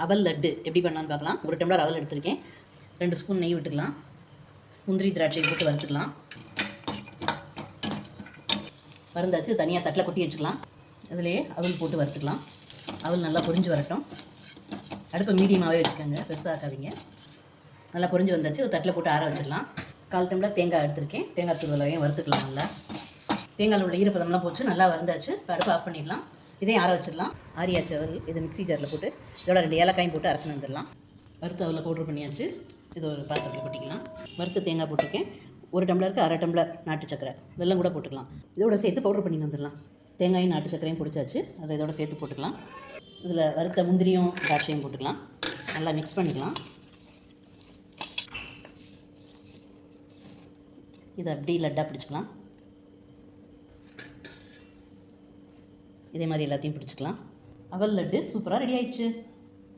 அவல் லட்டு எப்படி பண்ணலான்னு பார்க்கலாம். 1 டம்ளர் அவல் எடுத்திருக்கேன். 2 ஸ்பூன் நெய் விட்டுக்கலாம். முந்திரி திராட்சை போட்டு வறுத்துக்கலாம். வறுந்தாச்சு தனியாக தட்டில் கொட்டி வச்சுக்கலாம். அதிலேயே அவல் போட்டு வறுத்துக்கலாம். அவல் நல்லா பொரிஞ்சு வரட்டும். அடுப்பை மீடியமாகவே வச்சுக்கோங்க, பெருசாக ஆக்காதீங்க. நல்லா பொரிஞ்சு வந்தாச்சு. ஒரு தட்டில் போட்டு ஆற வச்சிடலாம். 1/4 டம்ளர் தேங்காய் எடுத்திருக்கேன். தேங்காய் தூளையும் வறுத்துக்கலாம். நல்லா தேங்காயில் உள்ள ஈரப்பதம்லாம் போச்சு. நல்லா வறுந்தாச்சு. இப்போ அடுப்பை ஆஃப் பண்ணிடலாம். இதையும் ஆற வச்சிடலாம். ஆரியாச்சு அவல் இதை மிக்ஸி ஜாரில் போட்டு இதோட 2 ஏலக்காயும் போட்டு அரைச்சி வந்துடலாம். வறுத்து அவலை பவுட்ரு பண்ணியாச்சு. இது ஒரு பாத்திரத்தில் கொட்டிக்கலாம். வறுத்து தேங்காய் போட்டிருக்கேன். 1 டம்ளருக்கு 1/2 டம்ளர் நாட்டு சக்கரை, வெல்லம் கூட போட்டுக்கலாம். இதோட சேர்த்து பவுட்ரு பண்ணி வந்துடலாம். தேங்காயும் நாட்டு சக்கரையும் பிடிச்சாச்சு. அதை இதோட சேர்த்து போட்டுக்கலாம். இதில் வறுத்த முந்திரியும் திராட்சையும் போட்டுக்கலாம். நல்லா மிக்ஸ் பண்ணிக்கலாம். இதை அப்படி லட்டாக பிடிச்சிக்கலாம். இதே மாதிரி எல்லாத்தையும் பிடிச்சிக்கலாம். அவல் லட்டு சூப்பராக ரெடி ஆயிடுச்சு.